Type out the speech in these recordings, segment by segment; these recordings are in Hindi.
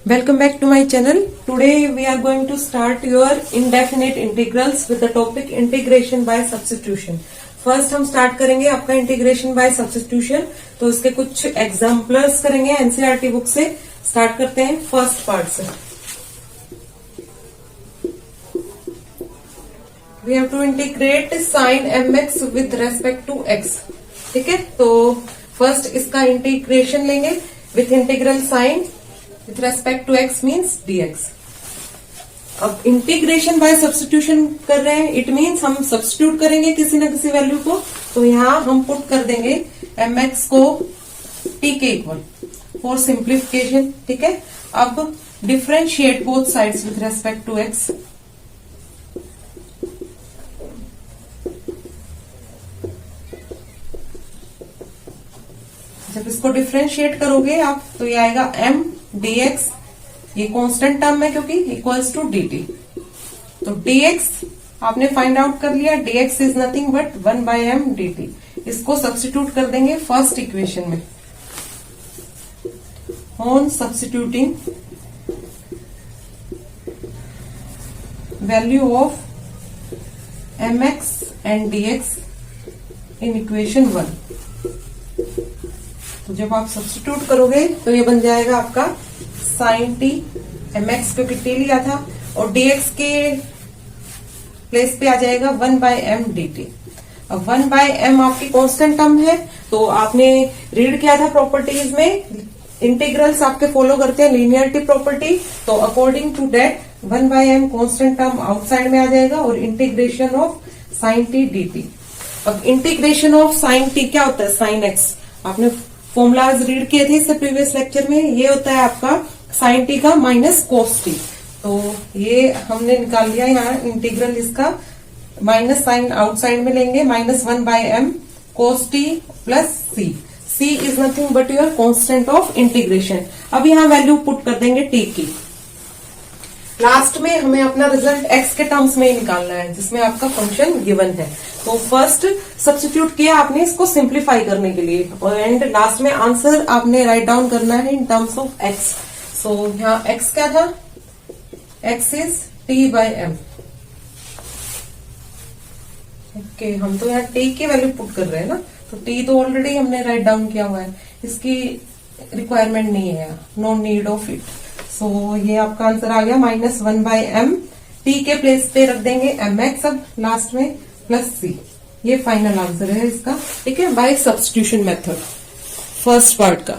Welcome back to my channel. Today we are going to start your indefinite integrals with the topic integration by substitution. First हम स्टार्ट करेंगे आपका इंटीग्रेशन बाय सब्स्टिट्यूशन। तो इसके कुछ एग्जाम्पल्स करेंगे एनसीईआरटी बुक से। स्टार्ट करते हैं फर्स्ट पार्ट से। We have to integrate sine mx with respect to x। ठीक है, तो फर्स्ट इसका इंटीग्रेशन लेंगे with integral sine with respect to x means dx। अब इंटीग्रेशन बाय सब्स्टिट्यूशन कर रहे हैं, इट मीन्स हम सब्स्टिट्यूट करेंगे किसी न किसी वैल्यू को। तो यहां हम पुट कर देंगे mx को t के इक्वल फॉर सिंप्लीफिकेशन। ठीक है, अब differentiate both sides with respect to x। जब इसको डिफरेंशिएट करोगे आप तो ये आएगा m dx, ये कांस्टेंट टर्म है क्योंकि इक्वल्स टू dt। तो dx आपने फाइंड आउट कर लिया, dx is nothing but 1/m dt। इसको सब्स्टिट्यूट कर देंगे फर्स्ट इक्वेशन में। On substituting value of mx and dx in equation 1। तो जब आप सब्स्टिट्यूट करोगे तो ये बन जाएगा आपका साइन टी, mx क्योंकि t लिया था, और dx के प्लेस पे आ जाएगा 1/m dt। अब 1/m आपकी कांस्टेंट टर्म है, तो आपने रीड किया था प्रॉपर्टीज में, इंटीग्रल्स आपके फॉलो करते हैं लीनियरिटी प्रॉपर्टी। तो according to that 1/m constant term outside में आ जाएगा और integration of sine t dt। अब इंटीग्रेशन ऑफ साइन टी क्या होता है? साइन x आपने फॉर्मूलाज रीड किए थे इससे प्रीवियस लेक्चर में। ये होता है आपका साइन टी का माइनस कोस टी। तो ये हमने निकाल लिया यहाँ इंटीग्रल, इसका माइनस साइन आउटसाइड में लेंगे, -1/m cos t plus c। c is nothing but your constant of integration. अब यहाँ वैल्यू पुट कर देंगे t की। लास्ट में हमें अपना रिजल्ट x के टर्म्स में ही निकालना है जिसमें आपका फंक्शन गिवन है। तो फर्स्ट सब्स्टिट्यूट किया आपने इसको सिंप्लीफाई करने के लिए, और एंड लास्ट में आंसर आपने राइट डाउन करना है इन टर्म्स ऑफ x। सो यहाँ x क्या था? x is t/m। ओके, हम तो यहाँ t की वैल्यू पुट कर रहे हैं ना, तो t तो ऑलरेडी हमने राइट डाउन किया हुआ है, इसकी रिक्वायरमेंट नहीं है, नो नीड ऑफ इट। सो ये आपका आंसर आ गया -1/m। t के प्लेस पे रख देंगे mx अब लास्ट में प्लस c। ये फाइनल आंसर है इसका। ठीक है, by substitution method first part का।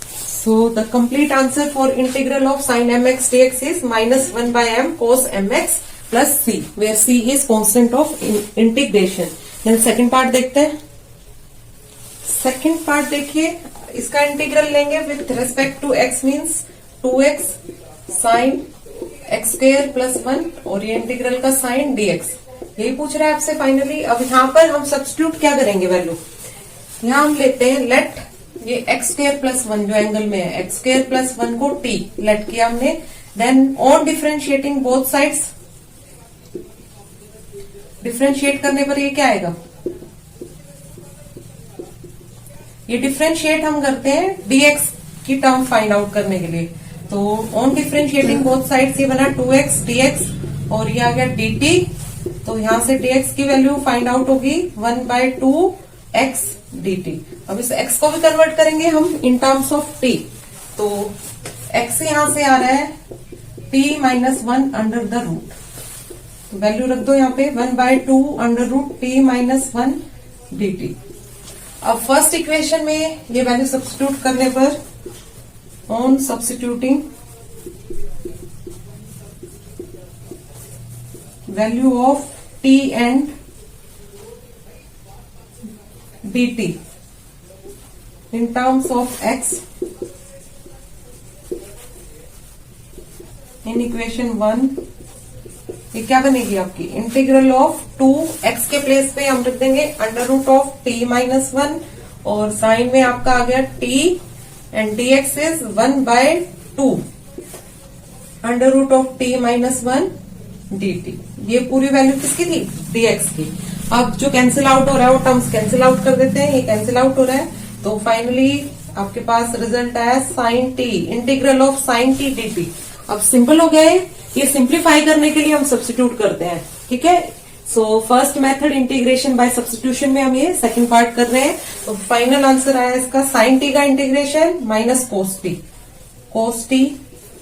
So the complete answer for integral of sine mx dx is -1/m cos mx plus c, where c is constant of integration. Then second part देखते हैं। सेकंड पार्ट देखिए, इसका इंटीग्रल लेंगे with respect to x means 2x sine x² plus 1, और ये इंटीग्रल का साइन dx। यही पूछ रहा है आपसे फाइनली। अब यहाँ पर हम सब्स्टिट्यूट क्या करेंगे वैल्यू, यहाँ हम लेते हैं लेट ये x² प्लस 1 जो एंगल में है, x² प्लस 1 को t लेट किया हमने। Then on differentiating both sides, differentiate करने पर ये क्या आएगा? ये डिफरेंशिएट हम करते हैं dx की टर्म फाइंड आउट करने के लिए। तो ऑन डिफरेंशिएटिंग बोथ साइड्स ये बना 2x dx, और ये आ गया dt। तो यहां से dx की वैल्यू फाइंड आउट होगी 1/2x dt। अब इस x को भी कन्वर्ट करेंगे हम इन टर्म्स ऑफ t। तो x यहां से आ रहा है t-1 under the root. Value रख दो यहाँ पे 1/2 अंडर रूट t-1 dt। अब फर्स्ट इक्वेशन में ये वैल्यू सब्स्टिट्यूट करने पर on substituting value of t and dt in terms of x in equation 1, ये क्या बनेगी आपकी? इंटीग्रल ऑफ 2x के प्लेस पे हम रख देंगे अंडर रूट ऑफ t-1, और साइन में आपका आ गया t and dx is 1/2 under root of t-1 dt। ये पूरी वैल्यू किसकी थी? dx की। अब जो कैंसिल आउट हो रहा है वो टर्म्स कैंसिल आउट कर देते हैं, ये कैंसिल आउट हो रहा है। तो फाइनली आपके पास रिजल्ट आया sine t, integral of sine t d t. अब सिंपल हो गया है, ये सिंप्लीफाई करने के लिए हम सब्स्टिट्यूट करते हैं, ठीक है। So first method integration by substitution में हम ये सेकंड पार्ट कर रहे हैं। तो फाइनल आंसर आया इसका साइन टी का integration minus cos t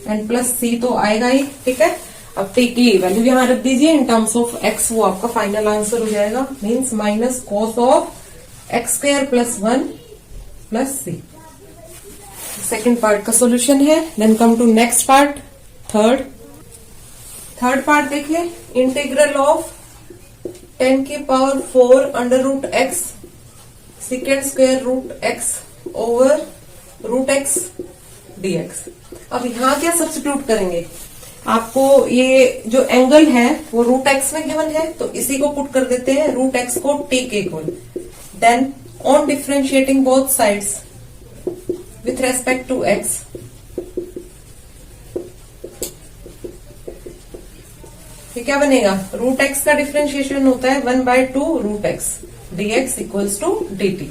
and plus c तो आएगा ही, ठीक है। अब टी की वैल्यू यहां रख दीजिए इन टर्म्स ऑफ एक्स, वो आपका फाइनल आंसर हो जाएगा, means minus cos of x square plus 1 plus c. Second part का सोल्यूशन है। Then come to next part, third part देखिए, इंटीग्रल ऑफ 10 की power 4 under root x second square root x over root x dx. अब यहाँ क्या सब्स्टिट्यूट करेंगे, आपको ये जो एंगल है वो रूट एक्स में गिवन है, तो इसी को पुट कर देते हैं रूट एक्स को टी के equal. Then on differentiating both sides with respect to x, ये क्या बनेगा, रूट एक्स का डिफरेंशिएशन होता है 1/2 root x dx equals to dt।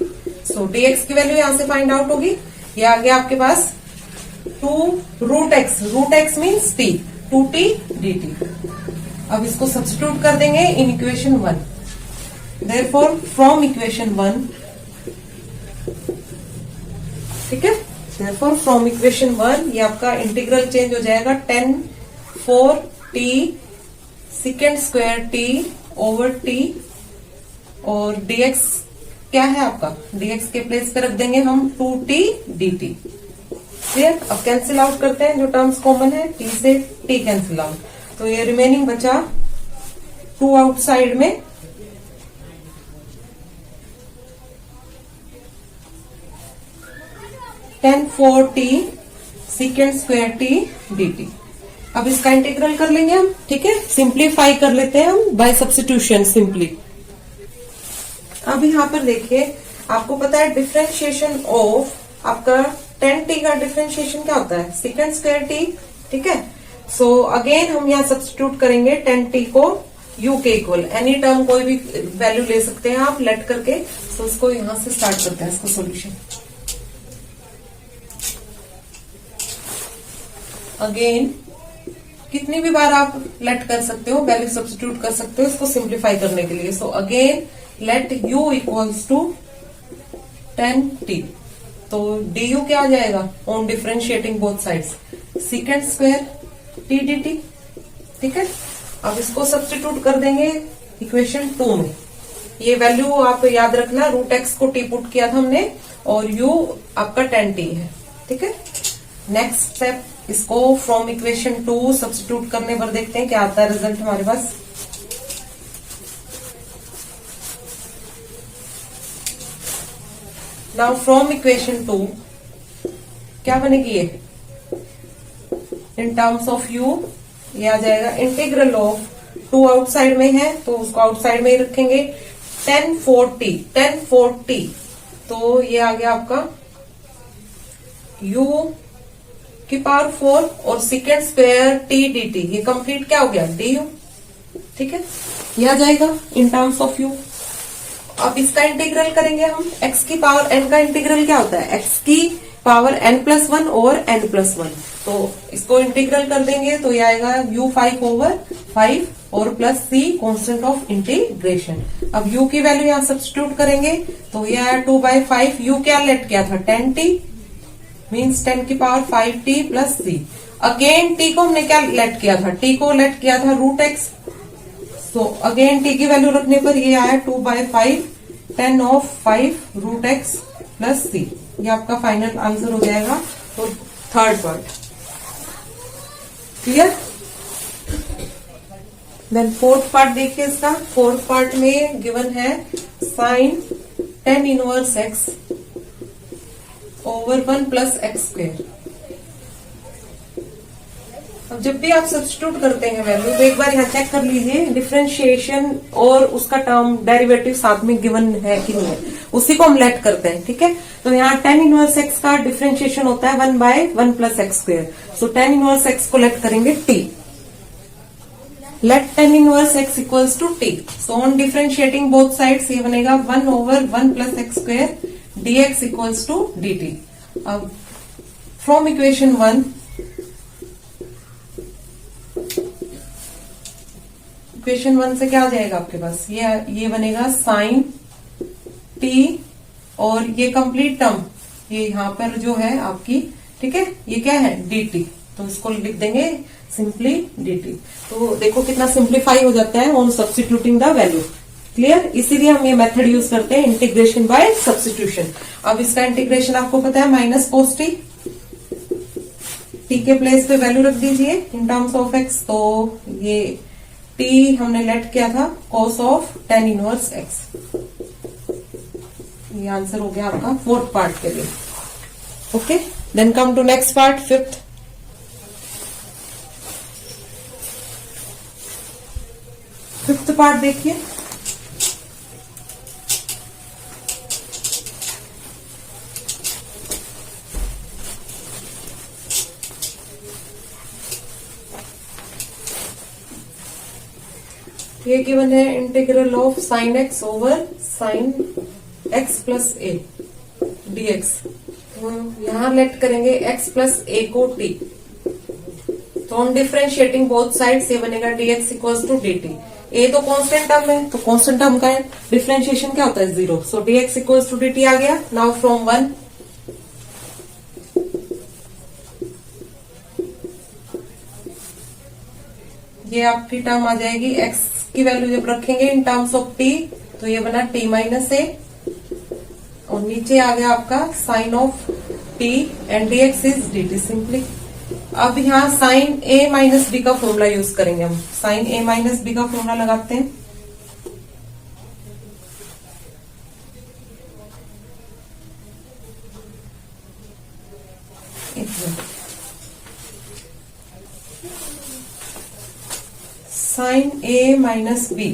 So dx की वैल्यू यहां से फाइंड आउट होगी, ये आ गया आपके पास 2 root x means t, 2t dt। अब इसको सब्स्टिट्यूट कर देंगे in equation 1। Therefore from equation 1, ठीक है, देयरफॉर फ्रॉम इक्वेशन 1 ये आपका इंटीग्रल चेंज हो जाएगा 10 4t second square T over T, और dx क्या है आपका, dx के प्लेस पे रख देंगे हम 2t dt। क्लियर। अब कैंसिल आउट करते हैं, जो टर्म्स कॉमन है t से t कैंसिल आउट, तो ये रिमेनिंग बचा 2 आउटसाइड में, ten 4t second square T dt। अब इसका इंटीग्रल कर लेंगे हम, ठीक है, सिंप्लीफाई कर लेते हैं हम बाय सब्स्टिट्यूशन सिंपली। अब यहाँ पर देखिए, आपको पता है डिफरेंशिएशन ऑफ आपका 10t का डिफरेंशिएशन क्या होता है, सेकेंड स्क्वायर टी, ठीक है। सो अगेन हम यहाँ सब्स्टिट्यूट करेंगे 10t को u के इक्वल, एनी टर्म कोई भी वैल्यू ले सकते हैं आप लेट करके। सो इसको यहां से स्टार्ट करते हैं इसको सोल्यूशन। अगेन कितनी भी बार आप लेट कर सकते हो, वैल्यू सब्स्टिट्यूट कर सकते हो इसको सिंप्लीफाई करने के लिए। So again let u equals to 10t, तो du क्या आ जाएगा, on differentiating both sides second square t dt, ठीक है। अब इसको सब्स्टिट्यूट कर देंगे इक्वेशन 2 में। ये वैल्यू आप याद रखना, रूट एक्स को t पुट किया था हमने, और u आपका 10t है, ठीक है। नेक्स्ट स्टेप, इसको फ्रॉम इक्वेशन 2 सब्स्टिट्यूट करने पर देखते हैं क्या आता है रिजल्ट हमारे पास। नाउ फ्रॉम इक्वेशन 2 क्या बनेगी, ये इन टर्म्स ऑफ u ये आ जाएगा इंटीग्रल ऑफ 2 आउटसाइड में है तो उसको आउटसाइड में ही रखेंगे, 10 4t, तो ये आ गया आपका u की पावर 4 और सेकेंड स्क्वायर t dt, ये कंप्लीट क्या हो गया du, ठीक है, ये आ जाएगा इन टर्म्स ऑफ u। अब इसका इंटीग्रल करेंगे हम, x की पावर n का इंटीग्रल क्या होता है, x की पावर n+1 और n+1, तो इसको इंटीग्रल कर देंगे तो ये आएगा u5/5 और plus c constant of integration. अब u की वैल्यू यहाँ सब्स्टिट्यूट करेंगे तो ये आया 2/5, u क्या लेट किया था 10t, मीन्स 10 की power 5t plus c। Again t को हमने क्या लेट किया था, t को लेट किया था रूट एक्स, तो अगेन t की वैल्यू रखने पर ये आया 2/5 10 of 5 root x plus c। ये आपका फाइनल आंसर हो जाएगा तो third part. Clear. Then fourth part देखिए इसका, फोर्थ पार्ट में गिवन है sine 10 inverse x over 1 plus x square. अब जब भी आप सब्स्टिट्यूट करते हैं वैल्यू तो एक बार यहाँ चेक कर लीजिए डिफरेंशिएशन और उसका टर्म डेरिवेटिव साथ में गिवन है कि नहीं है, उसी को हम लेट करते हैं, ठीक है। तो यहाँ 10 इनवर्स x का डिफरेंशिएशन होता है 1/1 plus x square, so 10 inverse x को लेट करेंगे t, let 10 inverse x equals to t, so on differentiating both sides ये बनेगा 1/1 plus x square dx equals to dt। अब फ्रॉम इक्वेशन 1 इक्वेशन 1 से क्या आ जाएगा आपके पास, ये बनेगा साइन टी, और ये कंप्लीट टर्म ये यहाँ पर जो है आपकी, ठीक है, ये क्या है dt, तो इसको लिख देंगे सिंपली dt। तो देखो कितना सिंप्लीफाई हो जाता है on substituting the value. Clear, इसीलिए हम ये मेथड यूज करते हैं इंटीग्रेशन बाय सब्स्टिट्यूशन। अब इसका इंटीग्रेशन आपको पता है माइनस कोस टी, टी के प्लेस पे वैल्यू रख दीजिए इन टर्म्स ऑफ एक्स, तो ये टी हमने लेट किया था cos of tan inverse x. ये आंसर हो गया आपका फोर्थ पार्ट के लिए। Okay, then come to next part, fifth. Fifth part देखिए, ये गिवन है integral of sine x over sine x plus a dx. तो यहां लेट करेंगे x प्लस ए को t, तो हम डिफरेंशिएटिंग बोथ साइड्स, ये बनेगा dx इक्वल्स टू dt। ए तो कांस्टेंट टर्म है, तो कांस्टेंट टर्म का डिफरेंशिएशन क्या होता है, 0, सो dx इक्वल्स टू dt आ गया। नाउ फ्रॉम 1 ये आपकी टर्म आ जाएगी, x की वैल्यू जब रखेंगे इन टर्म्स ऑफ t, तो ये बना t माइनस ए, और नीचे आ गया आपका sine of t and dx is dt simply. अब यहाँ साइन a माइनस b का फॉर्मूला यूज करेंगे हम, साइन a माइनस b का फॉर्मूला लगाते हैं। साइन a माइनस b,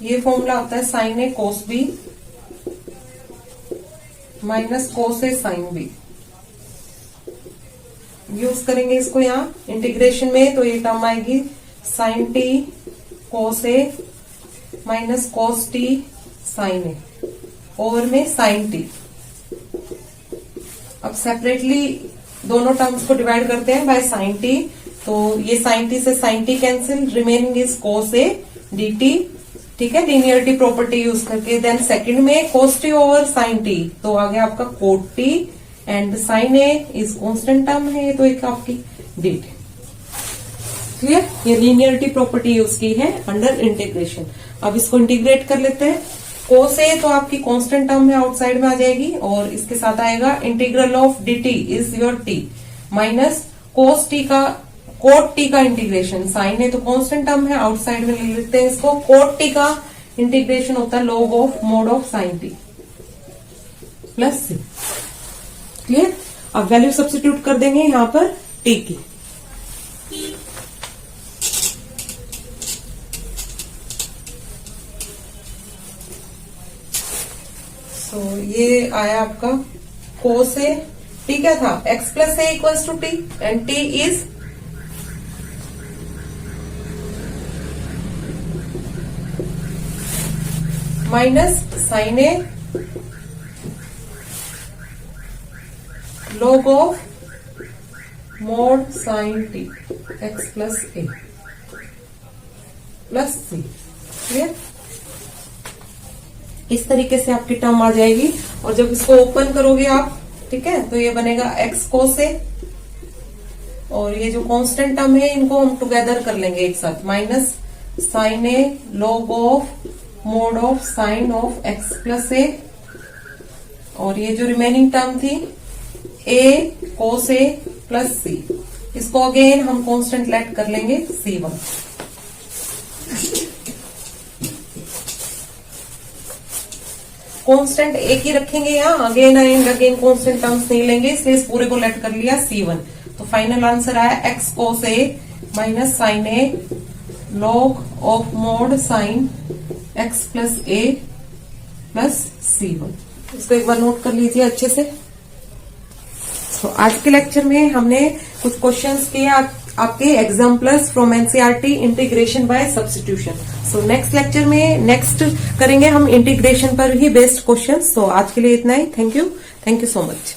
ये फॉर्मूला होता है sine a cos b minus cos a sine b. Use करेंगे इसको यहाँ इंटीग्रेशन में, तो ये टर्म आएगी sine t cos a minus cos t sine a over में साइन टी। अब सेपरेटली दोनों टर्म्स को डिवाइड करते हैं बाय साइन टी, तो ये साइन टी से sine t cancel, remaining is cos a d t, ठीक है, लीनियरिटी प्रॉपर्टी यूज करके। देन सेकंड में cos t over sine t, तो आ गया आपका cot t, and sine a is constant term है, तो एक आपकी डी टी। क्लियर, ये लीनियरिटी प्रॉपर्टी यूज की है अंडर इंटीग्रेशन। अब इसको इंटीग्रेट कर लेते हैं। कोस ए तो आपकी कांस्टेंट टर्म है, आउटसाइड में आ जाएगी, और इसके साथ आएगा integral of D T is your T minus cos T का कोट टी का इंटीग्रेशन, साइन ए तो कांस्टेंट टर्म है, आउटसाइड में ले लेते हैं इसको, कोट टी का इंटीग्रेशन होता है log of mod of sine t plus c. Clear, अब वैल्यू सब्स्टिट्यूट कर देंगे यहां पर टी की। तो ये आया आपका कोस ए, टी क्या था, x plus a equals to t, and t is minus sine a log of mod sine t x plus a plus c. Clear, इस तरीके से आपकी टर्म आ जाएगी, और जब इसको ओपन करोगे आप, ठीक है, तो ये बनेगा x कोस ए, और ये जो कांस्टेंट टर्म है इनको हम टुगेदर कर लेंगे एक साथ, minus sine a log of mod of sine of x plus a, और ये जो रिमेनिंग टर्म थी a cos a plus c, इसको अगेन हम कांस्टेंट लेट कर लेंगे c1। कांस्टेंट एक ही रखेंगे यहाँ, again and again constant terms नहीं लेंगे, इसलिए इस पूरे को लेट कर लिया c1। तो फाइनल आंसर आया x cos a minus sine a log of mod sine x plus a plus c1। इसको एक बार नोट कर लीजिए अच्छे से। तो आज के लेक्चर में हमने कुछ क्वेश्चंस किए आपके examples from NCERT integration by substitution. So next lecture में नेक्स्ट करेंगे हम इंटीग्रेशन पर ही बेस्ड क्वेश्चंस। तो आज के लिए इतना ही। Thank you so much.